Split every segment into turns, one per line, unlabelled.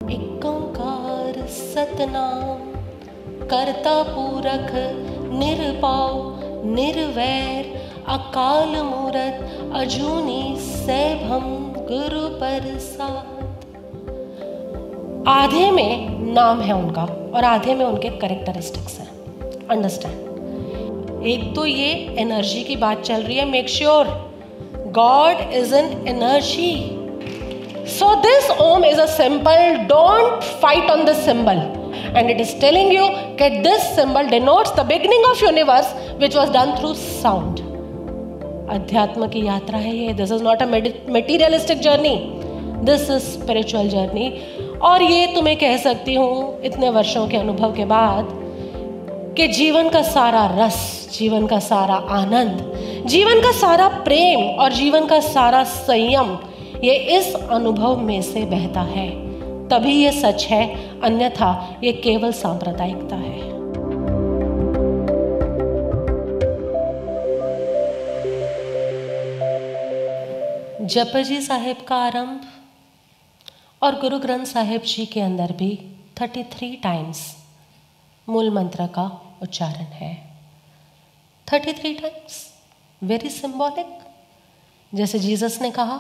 एक ओंकार सतनाम, करता पूरख निरपाव निर्वैर, अकाल मूरत अजूनी सैभम गुरु प्रसाद। आधे में नाम है उनका और आधे में उनके कैरेक्टरिस्टिक्स हैं। अंडरस्टैंड? एक तो ये एनर्जी की बात चल रही है। Make sure God is an energy. So this Om is a symbol. Don't fight on this symbol. And it is telling you that this symbol denotes the beginning of universe which was done through sound. अध्यात्म की यात्रा है ये. This is not a materialistic journey. This is spiritual journey. और ये तुम्हें कह सकती हूँ इतने वर्षों के अनुभव के बाद कि जीवन का सारा रस, जीवन का सारा आनंद, जीवन का सारा प्रेम और जीवन का सारा संयम ये इस अनुभव में से बहता है। तभी ये सच है, अन्यथा ये केवल सांप्रदायिकता है। जपजी साहिब का आरंभ और गुरु ग्रंथ साहिब जी के अंदर भी 33 टाइम्स मूल मंत्र का उच्चारण है। 33 टाइम्स, वेरी सिंबॉलिक। जैसे जीसस ने कहा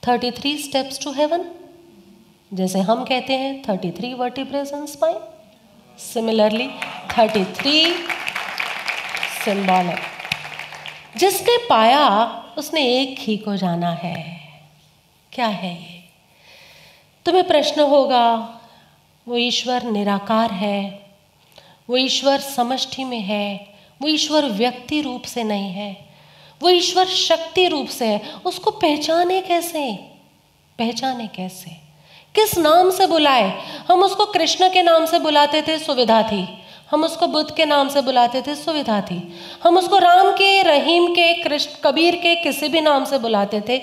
33 स्टेप्स टू हेवन, जैसे हम कहते हैं 33 वर्टिब्रेस इन स्पाइन, सिमिलरली 33 सिंबॉलिक। जिसने पाया उसने एक ही को जाना है। क्या है ये? तुम्हें प्रश्न होगा, वो ईश्वर निराकार है, वो ईश्वर समष्टि में है, वो ईश्वर व्यक्ति रूप से नहीं है, वो ईश्वर शक्ति रूप से है। उसको पहचाने कैसे? पहचाने कैसे? किस नाम से बुलाए? हम उसको कृष्ण के नाम से बुलाते थे, सुविधा थी। हम उसको बुद्ध के नाम से बुलाते थे, सुविधा थी। हम उसको राम के, रहीम के, कृष्ण, कबीर के किसी भी नाम से बुलाते थे,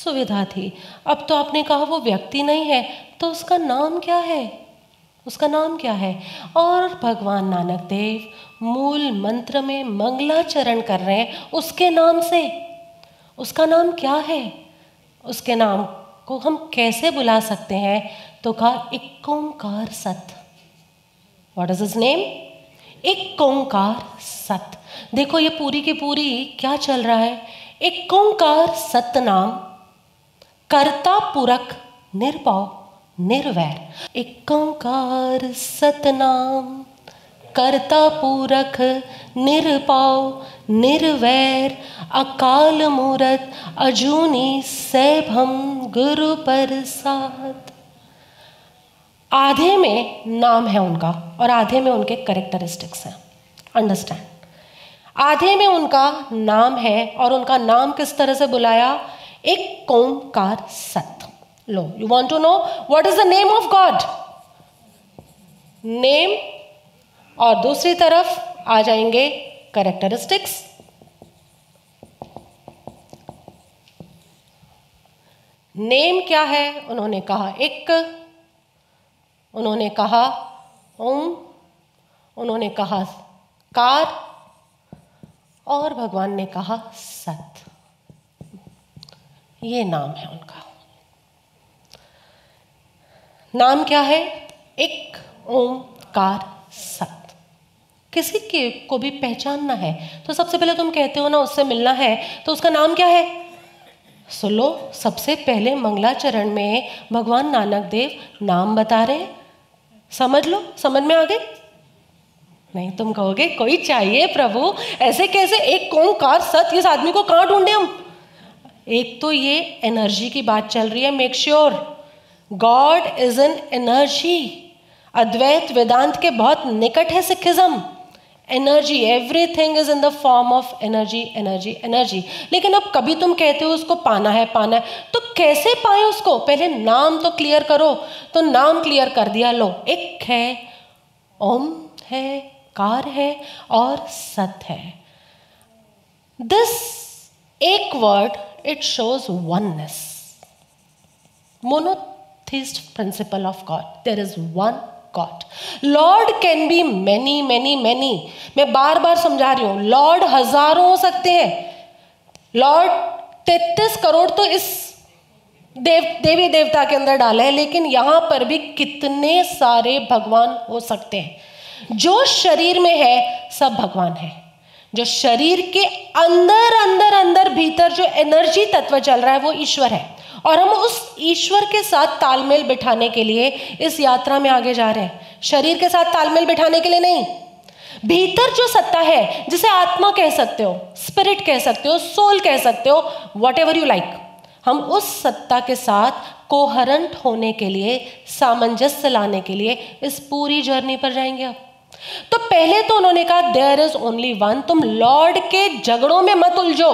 सुविधा थी। अब तो आपने कहा वो व्यक्ति नहीं है, तो उसका नाम क्या है? उसका नाम क्या है? और भगवान नानक देव मूल मंत्र में मंगलाचरण कर रहे हैं उसके नाम से। उसका नाम क्या है? उसके नाम को हम कैसे बुला सकते हैं? तो कहा एक ओंकार सत। What is his name? एक ओंकार सत। देखो ये पूरी की पूरी क्या चल रहा है? एक ओंकार सत नाम, कर्ता पुरख निर्भव निर्वैर। एक ओंकार सतनाम, कर्ता पूरख निरपाव निर्वैर, अकाल मूरत अजूनी सैभम गुरु प्रसाद। आधे में नाम है उनका और आधे में उनके कैरेक्टरिस्टिक्स हैं। अंडरस्टैंड? आधे में उनका नाम है और उनका नाम किस तरह से बुलाया? एक ओंकार सत। लो, you want to know what is the name of God? Name, और दूसरी तरफ आ जाएंगे कैरेक्टरिस्टिक्स। नेम क्या है? उन्होंने कहा एक, उन्होंने कहा ओम, उन्होंने कहा कार, और भगवान ने कहा सत। ये नाम है उनका। नाम क्या है? एक ओंकार सत। किसी के को भी पहचानना है तो सबसे पहले तुम कहते हो ना उससे मिलना है, तो उसका नाम क्या है? सुनो, सबसे पहले मंगलाचरण में भगवान नानक देव नाम बता रहे हैं। समझ लो, समझ में आ गई? नहीं, तुम कहोगे कोई चाहिए प्रभु, ऐसे कैसे? एक ओंकार सत, इस आदमी को कहाँ ढूंढे हम? एक तो ये एनर्जी की बात चल रही है। Make sure God is an energy. Advaita Vedanta के बहुत निकट है Sikhism. Energy, everything is in the form of energy energy energy. लेकिन अब कभी तुम कहते हो उसको पाना है, तो कैसे पाए उसको? पहले नाम तो क्लियर करो। तो नाम क्लियर कर दिया। लो, एक है, ओम है, कार है और सत है। दिस एक word it shows oneness, monotheist principle of God. There is one God. Lord can be many, many, many. मैं बार बार समझा रही हूँ, लॉर्ड हजारों हो सकते हैं। लॉर्ड 33 करोड़ तो इस देवी देवता के अंदर डाला है, लेकिन यहाँ पर भी कितने सारे भगवान हो सकते हैं। जो शरीर में है सब भगवान है। जो शरीर के अंदर अंदर अंदर भीतर जो एनर्जी तत्व चल रहा है वो ईश्वर है, और हम उस ईश्वर के साथ तालमेल बिठाने के लिए इस यात्रा में आगे जा रहे हैं। शरीर के साथ तालमेल बिठाने के लिए नहीं, भीतर जो सत्ता है, जिसे आत्मा कह सकते हो, स्पिरिट कह सकते हो, सोल कह सकते हो, वॉट एवर यू लाइक, हम उस सत्ता के साथ कोहरेंट होने के लिए, सामंजस्य लाने के लिए इस पूरी जर्नी पर जाएंगे। अब तो पहले तो उन्होंने कहा देयर इज ओनली वन। तुम लॉर्ड के झगड़ों में मत उलझो।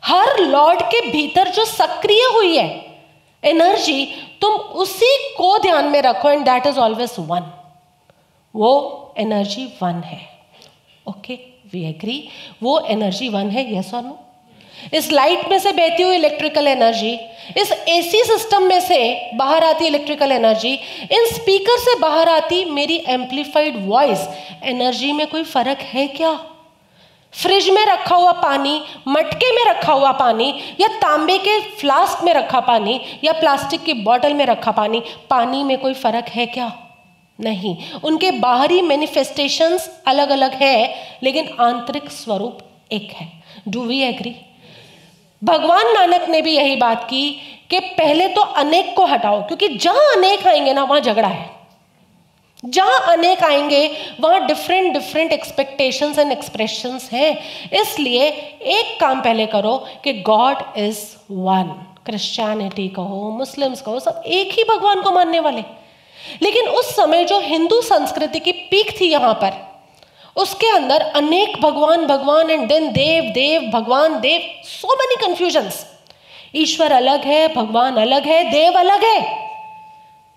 हर लॉर्ड के भीतर जो सक्रिय हुई है एनर्जी, तुम उसी को ध्यान में रखो, and that is always one. वो एनर्जी वन है। ओके, वी एग्री, वो एनर्जी वन है। यस और नो? इस लाइट में से बहती हुई इलेक्ट्रिकल एनर्जी, इस एसी सिस्टम में से बाहर आती इलेक्ट्रिकल एनर्जी, इन स्पीकर से बाहर आती मेरी एम्पलीफाइड वॉइस, एनर्जी में कोई फर्क है क्या? फ्रिज में रखा हुआ पानी, मटके में रखा हुआ पानी, या तांबे के फ्लास्क में रखा पानी, या प्लास्टिक की बॉटल में रखा पानी, पानी में कोई फर्क है क्या? नहीं। उनके बाहरी मैनिफेस्टेशंस अलग अलग है, लेकिन आंतरिक स्वरूप एक है। Do we agree? भगवान नानक ने भी यही बात की कि पहले तो अनेक को हटाओ, क्योंकि जहां अनेक आएंगे ना वहां झगड़ा है। जहां अनेक आएंगे वहां different different expectations and expressions हैं। इसलिए एक काम पहले करो कि गॉड इज वन। क्रिश्चियनिटी कहो, मुस्लिम्स कहो, सब एक ही भगवान को मानने वाले। लेकिन उस समय जो हिंदू संस्कृति की पीक थी यहां पर, उसके अंदर अनेक भगवान भगवान एंड देन देव देव भगवान देव, सो मेनी कंफ्यूजन्स। ईश्वर अलग है, भगवान अलग है, देव अलग है।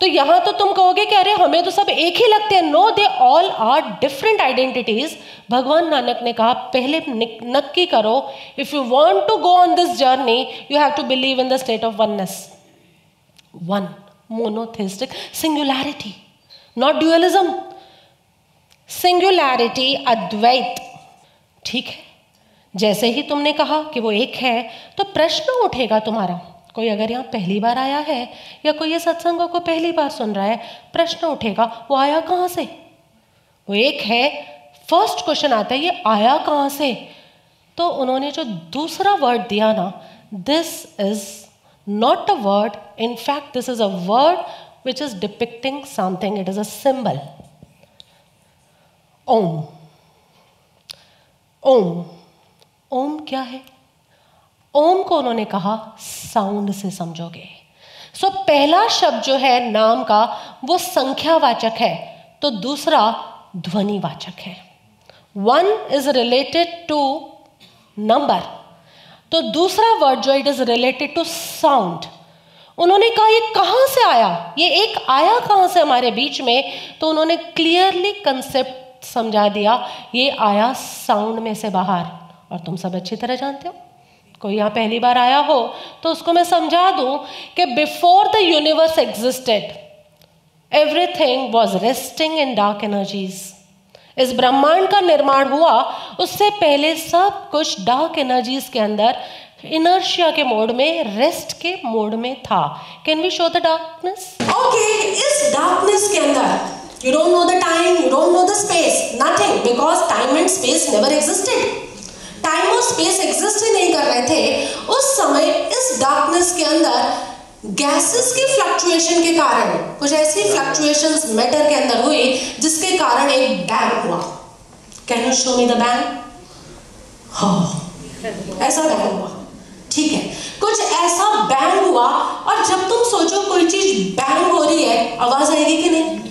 तो यहां तो तुम कहोगे कि अरे हमें तो सब एक ही लगते हैं। No, they all are different identities. भगवान नानक ने कहा पहले नक्की करो, if you want to go on this journey you have to believe in the state of oneness. One, monotheistic, singularity, not dualism. Singularity, Advaita. ठीक है, जैसे ही तुमने कहा कि वो एक है तो प्रश्न उठेगा तुम्हारा। कोई अगर यहाँ पहली बार आया है या कोई ये सत्संगों को पहली बार सुन रहा है, प्रश्न उठेगा वो आया कहाँ से? वो एक है, फर्स्ट क्वेश्चन आता है ये आया कहाँ से? तो उन्होंने जो दूसरा वर्ड दिया ना, this is not a word, in fact this is a word which is depicting something, it is a symbol. Om. Om, Om क्या है? ओम को उन्होंने कहा साउंड से समझोगे। सो पहला शब्द जो है नाम का वो संख्यावाचक है, तो दूसरा ध्वनिवाचक है। One is related to number, तो दूसरा वर्ड जो it is related to sound. उन्होंने कहा ये कहाँ से आया, ये एक आया कहाँ से हमारे बीच में? तो उन्होंने क्लियरली कंसेप्ट समझा दिया, ये आया साउंड में से बाहर। और तुम सब अच्छी तरह जानते हो, कोई यहाँ पहली बार आया हो तो उसको मैं समझा दूं कि before the universe existed everything was resting in dark energies. इस ब्रह्मांड का निर्माण हुआ उससे पहले सब कुछ डार्क एनर्जीज के अंदर इनर्शिया के मोड में, रेस्ट के मोड में था। Can we show the darkness? Okay, इस डार्कनेस के अंदर you don't know the time, you don't know the space, nothing, because time and space never existed. Time और स्पेस एग्जिस्ट ही नहीं कर रहे थे उस समय। इस डार्कनेस के अंदर गैसेस की फ्लक्चुएशन के कारण कुछ ऐसी फ्लक्चुएशंस मैटर के अंदर हुई जिसके कारण एक बैंग हुआ। Can you show me the bang? हाँ, ऐसा बैंग हुआ। ठीक है, कुछ ऐसा बैंग हुआ, और जब तुम सोचो कोई चीज बैंग हो रही है, आवाज आएगी कि नहीं?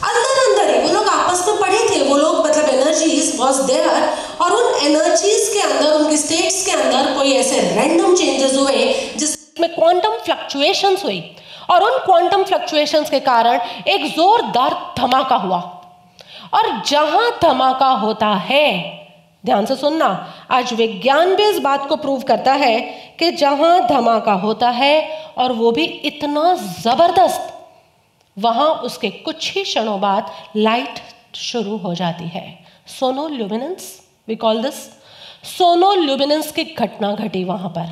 अंदर अंदर ही वो लोग आपस में पढ़े थे, वो लोग मतलब एनर्जीज वाज देयर, और उन एनर्जीज के अंदर, उनके स्टेट्स के अंदर कोई ऐसे रैंडम चेंजेस हुए जिसमें क्वांटम फ्लक्चुएशंस हुई, और उन क्वांटम फ्लक्चुएशंस के कारण एक जोरदार धमाका हुआ। और जहां धमाका होता है, ध्यान से सुनना, आज विज्ञान भी इस बात को प्रूव करता है कि जहां धमाका होता है और वो भी इतना जबरदस्त, वहां उसके कुछ ही क्षणों बाद लाइट शुरू हो जाती है। Sonoluminescence, we call this sonoluminescence की घटना घटी वहां पर।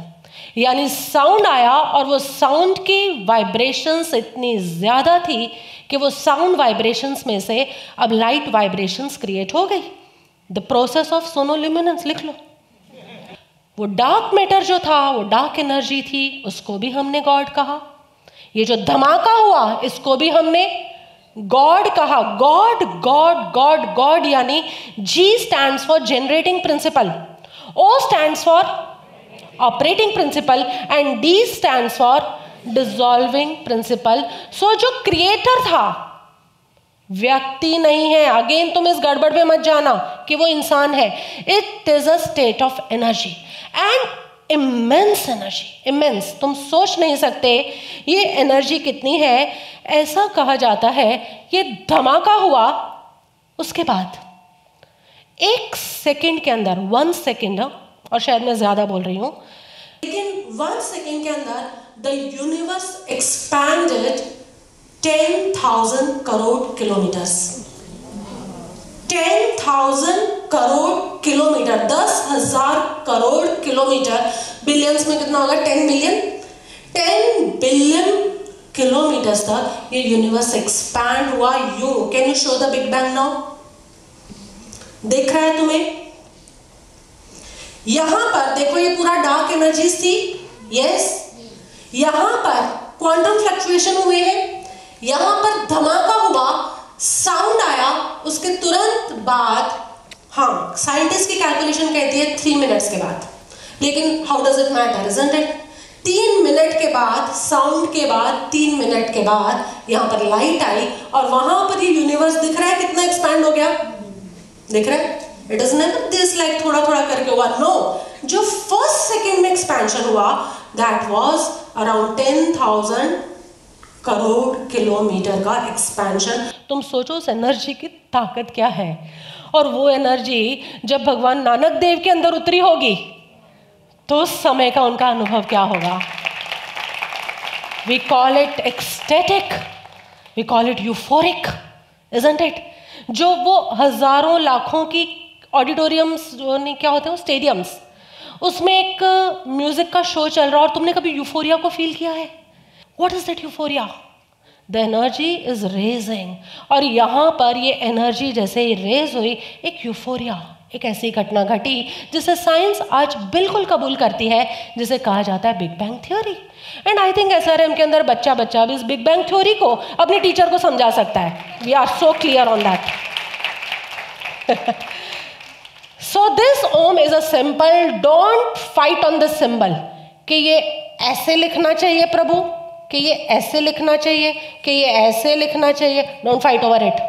यानी साउंड आया और वो साउंड की वाइब्रेशंस इतनी ज़्यादा थी कि वो साउंड वाइब्रेशंस में से अब लाइट वाइब्रेशंस क्रिएट हो गई। द प्रोसेस ऑफ सोनोल्यूमिनेंस लिख लो। वो डार्क मैटर जो था, वो डार्क एनर्जी थी, उसको भी हमने गॉड कहा। ये जो धमाका हुआ, इसको भी हमने गॉड कहा। गॉड गॉड गॉड गॉड, यानी G stands for generating principle, O stands for operating principle and D stands for dissolving principle. So जो क्रिएटर था व्यक्ति नहीं है। अगेन तुम इस गड़बड़ में मत जाना कि वो इंसान है। It is a state of energy and immense energy, immense. तुम सोच नहीं सकते ये एनर्जी कितनी है। ऐसा कहा जाता है ये धमाका हुआ, उसके बाद 1 सेकेंड के अंदर, 1 सेकेंड, और शायद मैं ज्यादा बोल रही हूं, लेकिन 1 सेकेंड के अंदर the universe expanded 10,000 crore kilometres. 10,000 crore kilometre, 10,000 crore kilometre. Billions में कितना होगा? 10 बिलियन। 10 बिलियन किलोमीटर्स तक ये यूनिवर्स एक्सपैंड हुआ। Can you show the big bang now? देख रहा है तुम्हें? यहां पर देखो, ये पूरा डार्क एनर्जीज थी, यस। यहां पर क्वांटम फ्लक्चुएशन हुए हैं, यहां पर धमाका हुआ, साउंड आया, उसके तुरंत बाद, हाँ, साइंटिस्ट की कैलकुलेशन कहती है 3 मिनट्स के बाद, लेकिन how does it matter, isn't it? 3 minute के बाद, साउंड के बाद 3 मिनट के बाद यहां पर लाइट आई और वहां पर ये यूनिवर्स दिख रहा है कितना एक्सपैंड हो गया, दिख रहा है? It is never this like थोड़ा थोड़ा करके हुआ, नो। जो फर्स्ट सेकेंड में एक्सपेंशन हुआ that was around 10,000 crore kilometre का एक्सपेंशन। तुम सोचो उस एनर्जी की ताकत क्या है। और वो एनर्जी जब भगवान नानक देव के अंदर उतरी होगी तो उस समय का उनका अनुभव क्या होगा। We call it ecstatic, we call it euphoric, isn't it? जो वो हजारों लाखों की ऑडिटोरियम्स जो नहीं क्या होते हैं, स्टेडियम्स, उसमें एक म्यूजिक का शो चल रहा है और तुमने कभी यूफोरिया को फील किया है? What is that euphoria? The energy is raising. और यहाँ पर ये एनर्जी जैसे ही रेज हुई, एक यूफोरिया, एक ऐसी घटना घटी जिसे साइंस आज बिल्कुल कबूल करती है, जिसे कहा जाता है big bang theory. And I think SRM के अंदर बच्चा भी इस बिग बैंग थ्योरी को अपने टीचर को समझा सकता है। We are so clear on that. So this Om is a symbol. Don't fight on this symbol. कि ये ऐसे लिखना चाहिए प्रभु, कि ये ऐसे लिखना चाहिए, कि ये ऐसे लिखना चाहिए. Don't fight over it.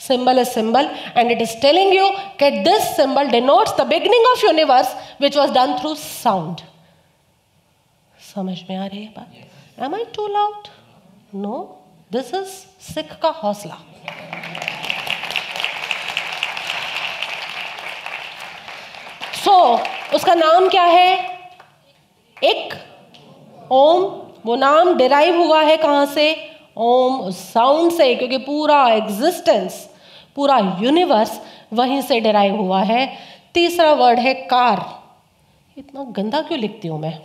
Symbol is symbol, and it is telling you that this symbol denotes the beginning of universe, which was done through sound. समझ में आ रही है बात? Am I too loud? No. This is Sikh का हौसला. उसका नाम क्या है? एक ओम। वो नाम डिराइव हुआ है कहां से? ओम, उस साउंड से, क्योंकि पूरा एग्जिस्टेंस, पूरा यूनिवर्स वहीं से डिराइव हुआ है। तीसरा वर्ड है कार। इतना गंदा क्यों लिखती हूं मैं?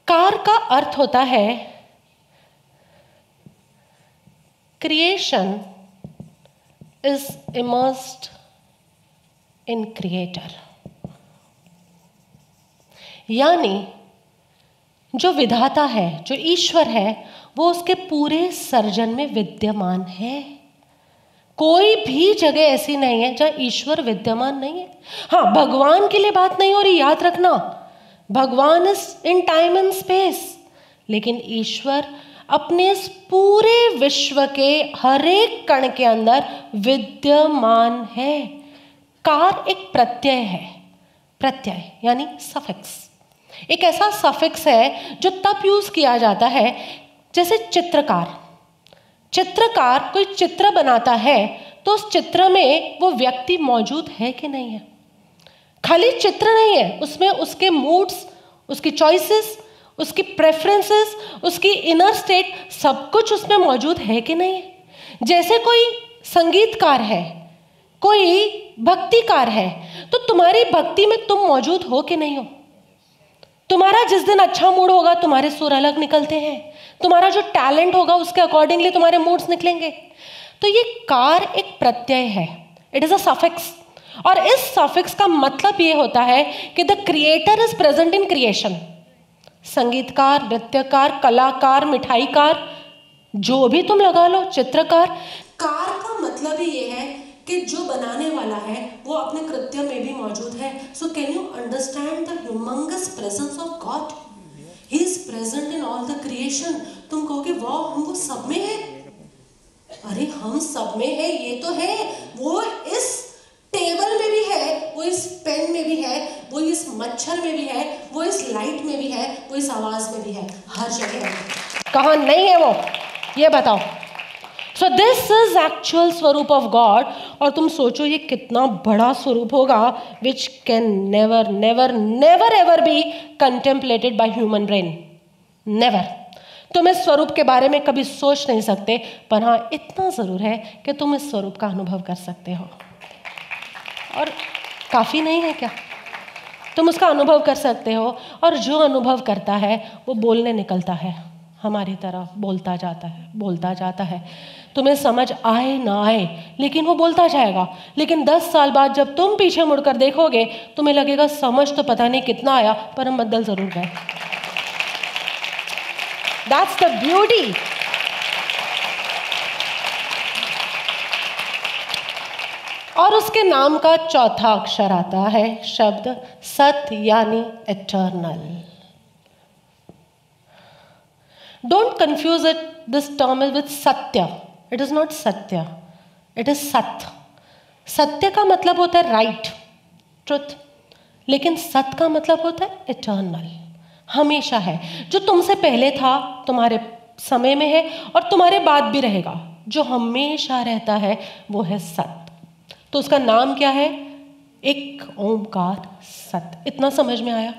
कार का अर्थ होता है creation is immersed in creator. यानी जो विधाता है, जो ईश्वर है, वो उसके पूरे सर्जन में विद्यमान है। कोई भी जगह ऐसी नहीं है जहां ईश्वर विद्यमान नहीं है। हाँ, भगवान के लिए बात नहीं हो रही, याद रखना, भगवान is in time and space, लेकिन ईश्वर अपने इस पूरे विश्व के हर एक कण के अंदर विद्यमान है। कार एक प्रत्यय है। प्रत्यय यानी सफिक्स, एक ऐसा सफिक्स है जो तब यूज किया जाता है जैसे चित्रकार। चित्रकार कोई चित्र बनाता है तो उस चित्र में वो व्यक्ति मौजूद है कि नहीं है। खाली चित्र नहीं है, उसमें उसके मूड्स, उसकी चॉइसेस, उसकी प्रेफरेंसेस, उसकी इनर स्टेट, सब कुछ उसमें मौजूद है कि नहीं है। जैसे कोई संगीतकार है, कोई भक्तिकार है तो तुम्हारी भक्ति में तुम मौजूद हो कि नहीं हो? तुम्हारा जिस दिन अच्छा मूड होगा तुम्हारे सुर अलग निकलते हैं, तुम्हारा जो टैलेंट होगा उसके अकॉर्डिंगली तुम्हारे मूड्स निकलेंगे। तो ये कार एक प्रत्यय है, इट इज अ सफिक्स, और इस सफिक्स का मतलब ये होता है कि the creator is present in creation. संगीतकार, नृत्यकार, कलाकार, मिठाईकार, जो भी तुम लगा लो, चित्रकार। कार का मतलब ही ये है कि जो बनाने वाला है वो अपने कृत्य में भी मौजूद है। So can you understand the humongous presence of God? He is present in all the creation. तुम कहोगे वाह, हम वो सब में है। अरे हम सब में है, ये तो है। वो इस टेबल में भी है, वो इस पेन में भी है, वो इस मच्छर में भी है, वो इस लाइट में भी है, वो इस आवाज में भी है, हर जगह है। कहाँ नहीं है वो, ये बताओ। सो दिस इज एक्चुअल स्वरूप ऑफ गॉड। और तुम सोचो ये कितना बड़ा स्वरूप होगा, which can never never never ever be contemplated by human brain, never. तुम इस स्वरूप के बारे में कभी सोच नहीं सकते, पर हाँ इतना जरूर है कि तुम इस स्वरूप का अनुभव कर सकते हो। और काफी नहीं है क्या? तुम उसका अनुभव कर सकते हो, और जो अनुभव करता है वो बोलने निकलता है, हमारी तरह बोलता जाता है, बोलता जाता है। तुम्हें समझ आए ना आए, लेकिन वो बोलता जाएगा। लेकिन 10 साल बाद जब तुम पीछे मुड़कर देखोगे, तुम्हें लगेगा समझ तो पता नहीं कितना आया, पर हम बदल जरूर गए। That's the beauty. और उसके नाम का चौथा अक्षर आता है शब्द सत्य, यानी eternal. Don't confuse it, this term is with satya. It is not satya, it is सत्य। सत्य का मतलब होता है राइट, ट्रुथ, लेकिन सत्य का मतलब होता है इटर्नल, हमेशा है। जो तुमसे पहले था, तुम्हारे समय में है, और तुम्हारे बाद भी रहेगा। जो हमेशा रहता है वो है सत्य। तो उसका नाम क्या है? एक ओंकार सत्य। इतना समझ में आया?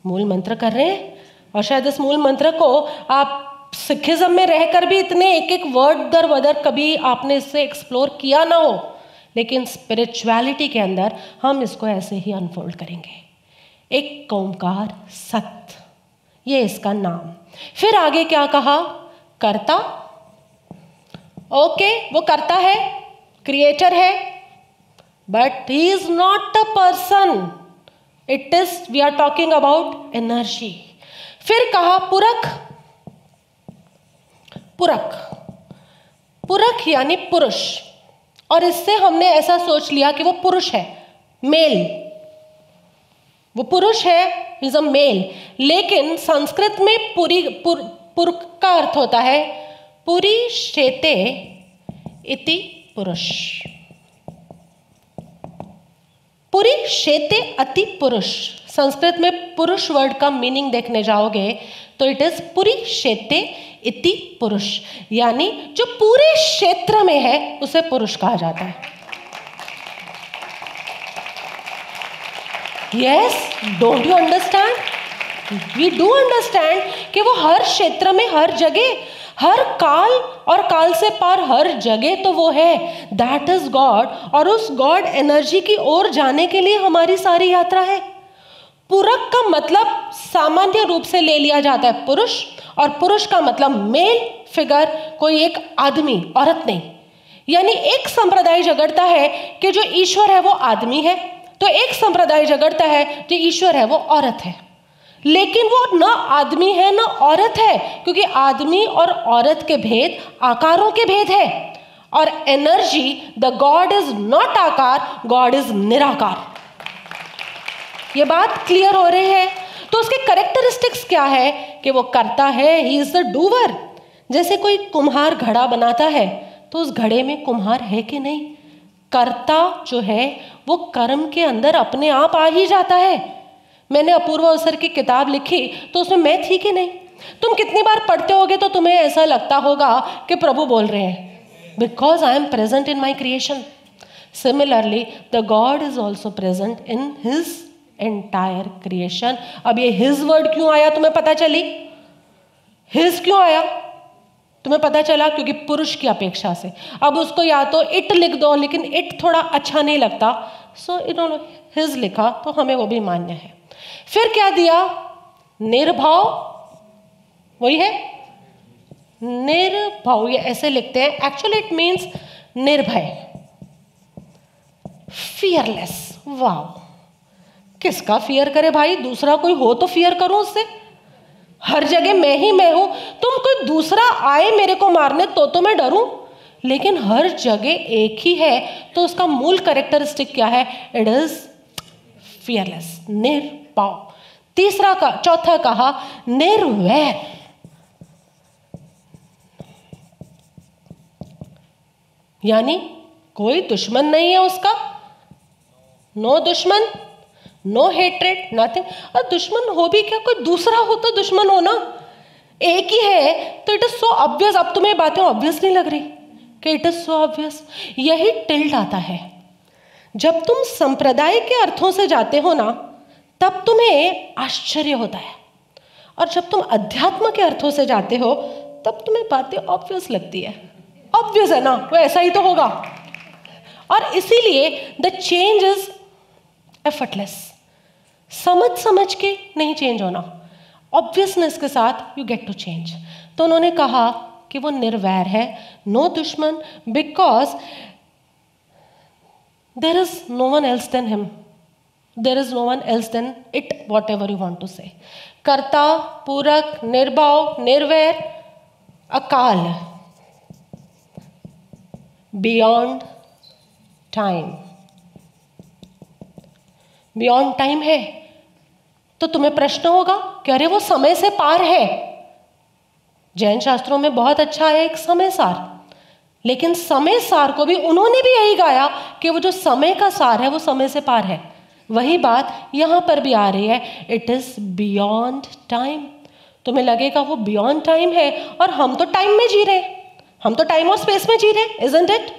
मूल मंत्र कर रहे हैं, और शायद इस मूल मंत्र को आप सिखिज्म में रहकर भी इतने एक एक वर्ड दर वदर कभी आपने इससे एक्सप्लोर किया ना हो, लेकिन स्पिरिचुअलिटी के अंदर हम इसको ऐसे ही अनफोल्ड करेंगे। एक ओंकार सत्य, ये इसका नाम। फिर आगे क्या कहा? कर्ता। ओके, वो कर्ता है, क्रिएटर है, but he is not a person, it is, we are talking about energy. फिर कहा पुरख। पुरख, पुरख यानी पुरुष, और इससे हमने ऐसा सोच लिया कि वो पुरुष है, मेल, वो पुरुष है, इज अ मेल। लेकिन संस्कृत में पुरख का अर्थ होता है पुरी शेते इति पुरुष। पुरी शेते अति पुरुष। संस्कृत में पुरुष वर्ड का मीनिंग देखने जाओगे तो इट इज पुरी शेते इति पुरुष, यानी जो पूरे क्षेत्र में है उसे पुरुष कहा जाता है। Yes, don't you understand? We do understand कि वो हर क्षेत्र में, हर जगह, हर काल और काल से पार हर जगह तो वो है, दैट इज गॉड। और उस गॉड एनर्जी की ओर जाने के लिए हमारी सारी यात्रा है। पुरख का मतलब सामान्य रूप से ले लिया जाता है पुरुष, और पुरुष का मतलब मेल फिगर, कोई एक आदमी, औरत नहीं। यानी एक संप्रदाय झगड़ता है कि जो ईश्वर है वो आदमी है, तो एक संप्रदाय झगड़ता है जो ईश्वर है वो औरत है। लेकिन वो न आदमी है न औरत है, क्योंकि आदमी और औरत के भेद आकारों के भेद है। और energy, the God is not आकार, गॉड इज निराकार। ये बात क्लियर हो रही है? तो उसके कैरेक्टरिस्टिक्स क्या है? कि वो करता है, ही इज द डूवर। जैसे कोई कुम्हार घड़ा बनाता है तो उस घड़े में कुम्हार है कि नहीं? कर्ता जो है वो कर्म के अंदर अपने आप आ ही जाता है। मैंने अपूर्व अवसर की किताब लिखी तो उसमें मैं थी कि नहीं? तुम कितनी बार पढ़ते होगे तो तुम्हें ऐसा लगता होगा कि प्रभु बोल रहे हैं, because I am present in my creation. Similarly the God is also present in his entire creation. अब ये हिज वर्ड क्यों आया तुम्हें पता चली? हिज क्यों आया? तुम्हें पता चला क्योंकि पुरुष की अपेक्षा से। अब उसको या तो इट लिख दो, लेकिन इट थोड़ा अच्छा नहीं लगता, सो इन्होंने हिज लिखा, तो हमें वो भी मान्य है। फिर क्या दिया? निर्भाव, वही है निर्भाव, ये ऐसे लिखते हैं, एक्चुअली इट मीन्स निर्भय, फियरलेस। वाह, किसका फियर करे भाई? दूसरा कोई हो तो फियर करूं उससे। हर जगह मैं ही मैं हूं, तुम कोई दूसरा आए मेरे को मारने तो मैं डरूं, लेकिन हर जगह एक ही है, तो उसका मूल कैरेक्टरिस्टिक क्या है? इट इज फियरलेस, निर्भाव। चौथा कहा निर्वैर, यानी कोई दुश्मन नहीं है उसका, नो दुश्मन, नो हेट्रेड, नथिंग। और दुश्मन हो भी क्या, कोई दूसरा हो तो दुश्मन हो ना, एक ही है तो इट इज सो ऑब्वियस। अब तुम्हें बातें ऑब्वियस नहीं लग रही कि इट इज सो ऑब्वियस? यही टिल्ट आता है जब तुम संप्रदाय के अर्थों से जाते हो ना, तब तुम्हें आश्चर्य होता है, और जब तुम अध्यात्म के अर्थों से जाते हो तब तुम्हें बातें ऑब्वियस लगती है। ऑब्वियस है ना, वो ऐसा ही तो होगा। और इसीलिए द चेंज इज एफर्टलेस, समझ के नहीं चेंज होना, ऑब्वियसनेस के साथ यू गेट टू चेंज। तो उन्होंने कहा कि वो निर्वैर है, नो दुश्मन, because there is no one else than him, there is no one else than it, whatever you want to say. कर्ता, पूरक, निर्भाव, निर्वैर, अकाल, बियॉन्ड टाइम। बियॉन्ड टाइम है तो तुम्हें प्रश्न होगा कि अरे वो समय से पार है। जैन शास्त्रों में बहुत अच्छा है एक समय सार, लेकिन समय सार को भी उन्होंने भी यही गाया कि वो जो समय का सार है वो समय से पार है। वही बात यहां पर भी आ रही है, इट इज बियॉन्ड टाइम। तुम्हें लगेगा वो बियॉन्ड टाइम है, और हम तो टाइम में जी रहे हैं, हम तो टाइम और स्पेस में जी रहे हैं, isn't it?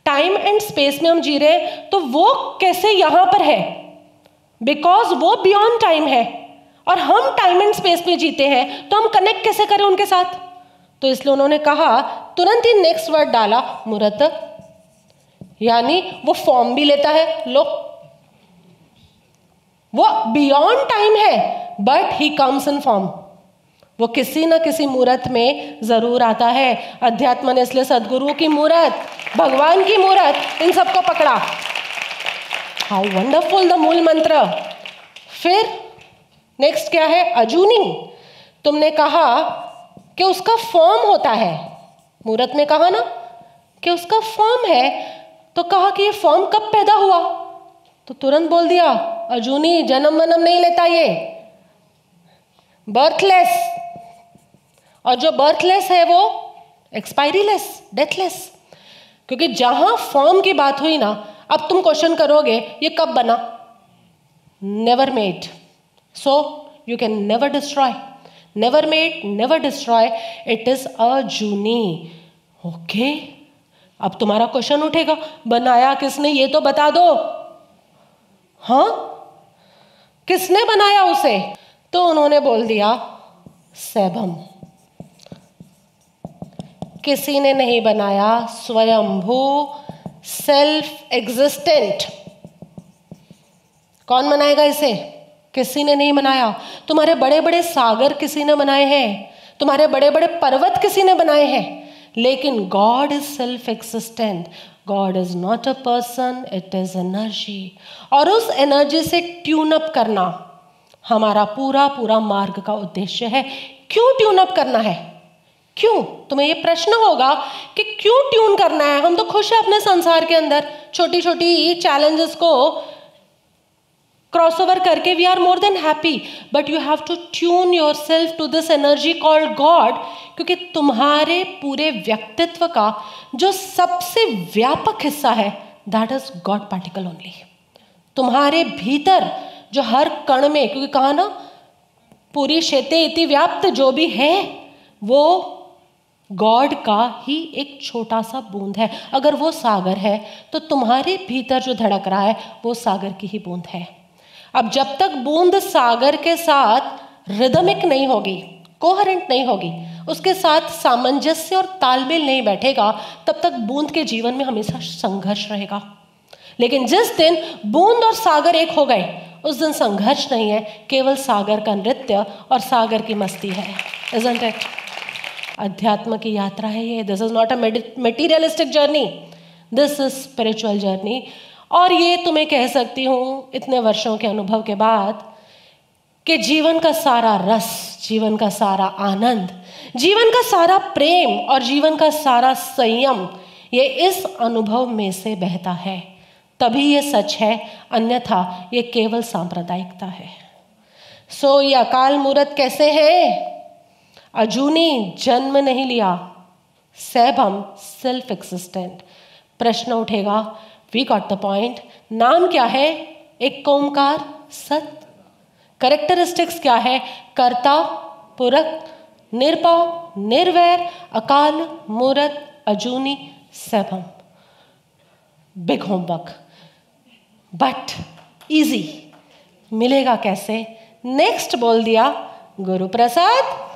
Time and space में हम जी रहे हैं, तो वो कैसे यहां पर है? बिकॉज वो बियॉन्ड टाइम है और हम टाइम एंड स्पेस में जीते हैं, तो हम कनेक्ट कैसे करें उनके साथ? तो इसलिए उन्होंने कहा, तुरंत ही नेक्स्ट वर्ड डाला, मूर्त, यानी वो फॉर्म भी लेता है। लो, वो बियॉन्ड टाइम है but he comes in form, वो किसी न किसी मूर्त में जरूर आता है। अध्यात्म ने इसलिए सदगुरु की मूर्त, भगवान की मूर्त, इन सबको पकड़ा। हाउ वंडरफुल द मूल मंत्र। फिर नेक्स्ट क्या है? अजूनी। तुमने कहा कि उसका फॉर्म होता है, मूर्त में कहा ना कि उसका फॉर्म है, तो कहा कि ये फॉर्म कब पैदा हुआ? तो तुरंत बोल दिया, अजूनी, जन्म वनम नहीं लेता ये, बर्थलेस। और जो बर्थलेस है वो एक्सपायरी लेस, डेथलेस। क्योंकि जहां फॉर्म की बात हुई ना, अब तुम क्वेश्चन करोगे ये कब बना? Never made, so you can never destroy, never made, never destroy, it is अजूनी। ओके, अब तुम्हारा क्वेश्चन उठेगा, बनाया किसने ये तो बता दो। हाँ, किसने बनाया उसे? तो उन्होंने बोल दिया, सैभम। किसी ने नहीं बनाया, स्वयंभू, सेल्फ एग्जिस्टेंट। कौन बनाएगा इसे? किसी ने नहीं बनाया। तुम्हारे बड़े बड़े सागर किसी ने बनाए हैं, तुम्हारे बड़े बड़े पर्वत किसी ने बनाए हैं, लेकिन God is self existent. God is not a person, it is energy. और उस एनर्जी से ट्यून अप करना हमारा पूरा पूरा मार्ग का उद्देश्य है। क्यों ट्यून अप करना है? क्यों? तुम्हें ये प्रश्न होगा कि क्यों ट्यून करना है? हम तो खुश हैं अपने संसार के अंदर, छोटी छोटी चैलेंजेस को क्रॉस ओवर करके we are more than happy, but you have to tune yourself to this energy called God. क्योंकि तुम्हारे पूरे व्यक्तित्व का जो सबसे व्यापक हिस्सा है, that is God particle only. तुम्हारे भीतर जो हर कण में, क्योंकि कहा ना पूरी शेते इति व्याप्त, जो भी है वो गॉड का ही एक छोटा सा बूंद है। अगर वो सागर है तो तुम्हारे भीतर जो धड़क रहा है वो सागर की ही बूंद है। अब जब तक बूंद सागर के साथ रिदमिक नहीं होगी, कोहेरेंट नहीं होगी, उसके साथ सामंजस्य और तालमेल नहीं बैठेगा, तब तक बूंद के जीवन में हमेशा संघर्ष रहेगा। लेकिन जिस दिन बूंद और सागर एक हो गए, उस दिन संघर्ष नहीं है, केवल सागर का नृत्य और सागर की मस्ती है। Isn't it? अध्यात्म की यात्रा है ये। This is not a materialistic journey, this is spiritual journey. और ये तुम्हें कह सकती हूँ इतने वर्षों के अनुभव के बाद कि जीवन का सारा रस, जीवन का सारा आनंद, जीवन का सारा प्रेम और जीवन का सारा संयम ये इस अनुभव में से बहता है। तभी ये सच है, अन्यथा ये केवल सांप्रदायिकता है। सो ये अकाल मूर्त कैसे है? अजूनी, जन्म नहीं लिया, सैभम, सेल्फ एक्सिस्टेंट। प्रश्न उठेगा, वी गॉट द पॉइंट। नाम क्या है? एक ओंकार सत। कैरेक्टरिस्टिक्स क्या है? कर्ता, पुरख, निर्भव, निर्वैर, अकाल मूर्त, अजूनी, सैभम। Big homework, but easy. मिलेगा कैसे? नेक्स्ट बोल दिया गुरु प्रसाद।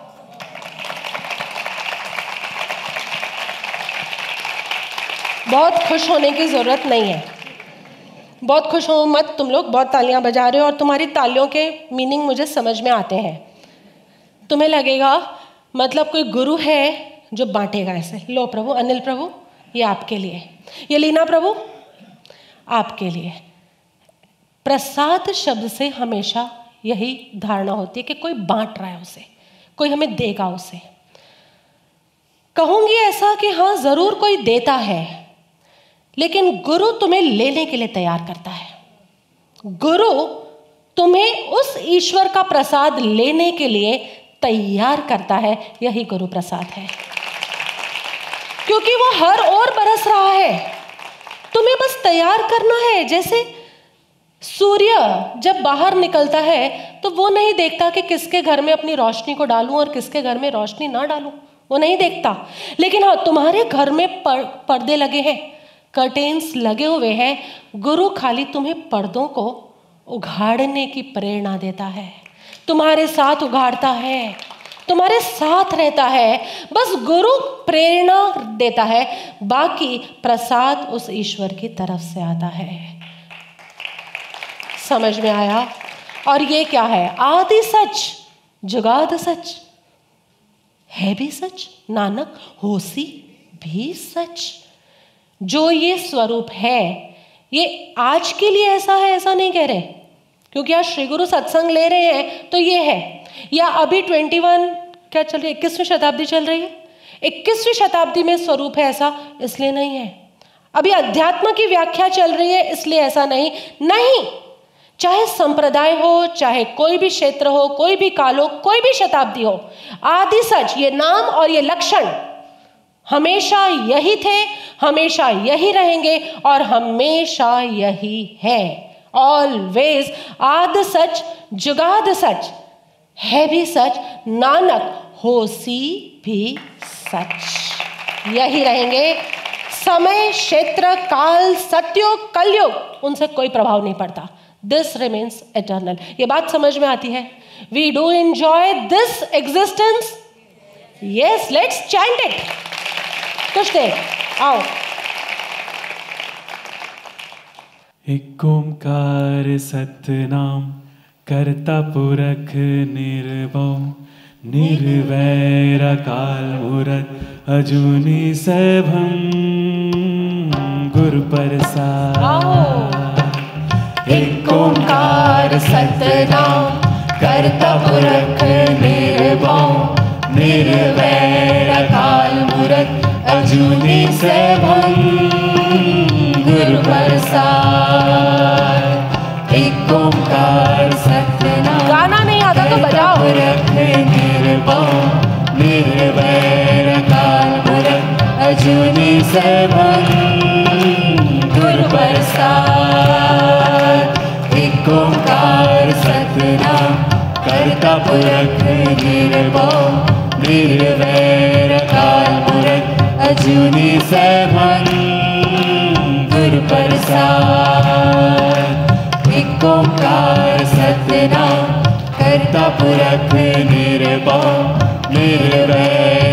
बहुत खुश होने की जरूरत नहीं है, बहुत खुश हो मत तुम लोग। बहुत तालियां बजा रहे हो और तुम्हारी तालियों के मीनिंग मुझे समझ में आते हैं। तुम्हें लगेगा मतलब कोई गुरु है जो बांटेगा ऐसे, लो प्रभु, अनिल प्रभु ये आपके लिए, ये लीना प्रभु आपके लिए। प्रसाद शब्द से हमेशा यही धारणा होती है कि कोई बांट रहा है उसे, कोई हमें देगा उसे। कहूंगी ऐसा कि हाँ जरूर कोई देता है, लेकिन गुरु तुम्हें लेने के लिए तैयार करता है। गुरु तुम्हें उस ईश्वर का प्रसाद लेने के लिए तैयार करता है। यही गुरु प्रसाद है, क्योंकि वो हर ओर बरस रहा है, तुम्हें बस तैयार करना है। जैसे सूर्य जब बाहर निकलता है तो वो नहीं देखता कि किसके घर में अपनी रोशनी को डालूं और किसके घर में रोशनी ना डालूं, वो नहीं देखता। लेकिन हाँ, तुम्हारे घर में पर्दे लगे हैं, कर्टेन्स लगे हुए हैं। गुरु खाली तुम्हें पर्दों को उघाड़ने की प्रेरणा देता है, तुम्हारे साथ उघाड़ता है, तुम्हारे साथ रहता है। बस गुरु प्रेरणा देता है, बाकी प्रसाद उस ईश्वर की तरफ से आता है। समझ में आया? और ये क्या है? आदि सच, जुगाद सच, है भी सच, नानक होसी भी सच। जो ये स्वरूप है ये आज के लिए ऐसा है ऐसा नहीं कह रहे, क्योंकि आज श्री गुरु सत्संग ले रहे हैं तो ये है, या अभी 21 क्या चल रही है, 21वीं शताब्दी चल रही है, 21वीं शताब्दी में स्वरूप है ऐसा इसलिए नहीं है। अभी अध्यात्म की व्याख्या चल रही है इसलिए ऐसा नहीं। नहीं, चाहे संप्रदाय हो, चाहे कोई भी क्षेत्र हो, कोई भी काल हो, कोई भी शताब्दी हो, आदि सच ये नाम और ये लक्षण हमेशा यही थे, हमेशा यही रहेंगे और हमेशा यही है। ऑलवेज आद सच, जुगाद सच, है भी सच, नानक होसी भी सच। यही रहेंगे। समय, क्षेत्र, काल, सतयुग, कलयुग उनसे कोई प्रभाव नहीं पड़ता। This remains eternal. ये बात समझ में आती है? We do enjoy this existence. Yes, let's chant it. कुछ देर आओ।
एक ओंकार सतनाम, कर्ता पुरख निर्भव, निर्वैर अकाल मूरत अजूनी सैभम, गुरु प्रसाद।
एक ओंकार सतनाम, कर्ता पुरख निर्भव,
निर्वैर अकाल मूरत अजूनी सैभम, गुरु प्रसाद। एक ओंकार सतनाम,
गाना नहीं आता तो बजाओ।
निर्भव, निर्वैर अकाल मूरत अजूनी सैभम, गुरु प्रसाद। एक ओंकार सतनाम, कर्ता पुरख निर्भव, निर्वैर अकाल मूरत अजूनी सैभम, गुरु प्रसाद। एक ओंकार सतनाम, कर्ता पुरख निर्भव, निर्वैर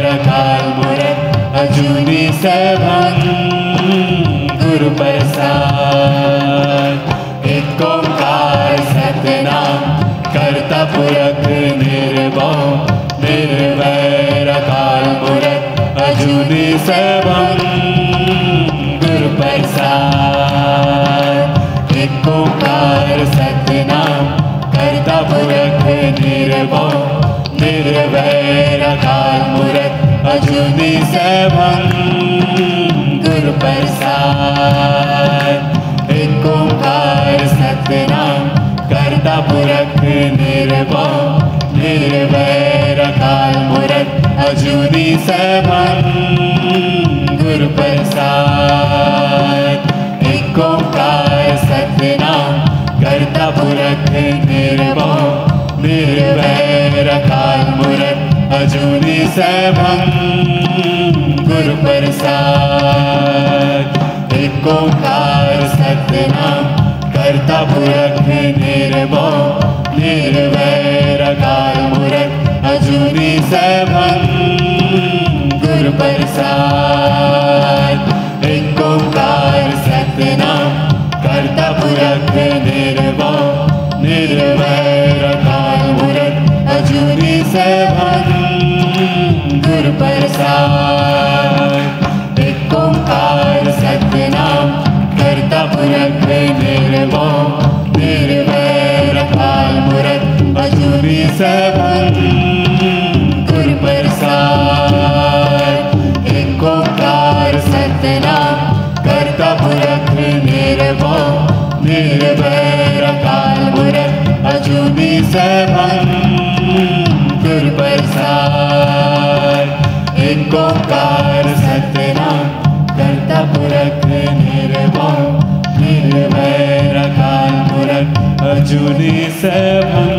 अजूनी सैभं गुरु प्रसाद। एक ओंकार सतनाम करता पुरख निर्भव निर्वैर अकाल मूरत अजूनी सैभं गुरु प्रसाद। एक ओंकार सतनाम करता पुरख निर्भव निर्वैर अकाल मूरत अजूनी सैभं गुरु प्रसाद। एक ओंकार सतनाम करता पुरख निर्भव निर्वैर अकाल मूरत अजूनी सैभं गुरु प्रसाद। एक ओंकार सतनाम करता पुरख निर्भव निर्वैर अकाल मूरत अजूनी सैभं गुरु प्रसाद। एक ओंकार सतनाम करता पुरख निर्भव निर्वैर अकाल मूरत अजूनी सैभं गुरु प्रसाद। एक ओंकार सतनाम करता पुरख निर्भव निर्वैर अकाल मूरत अजूनी सैभं गुरु प्रसाद। एक ओंकार सतनाम करता पुरख निर्भव निर्वैर अकाल मूरत अजूनी सैभं गुरु प्रसाद। एक ओंकार सतनाम करता पुरख निर्भव निर्वैर अकाल मूरत अजूनी सैभं गुरु प्रसाद। एक ओंकार सतनाम करता पुरख निर्भव निर्वैर अकाल मूरत अजूनी सैभं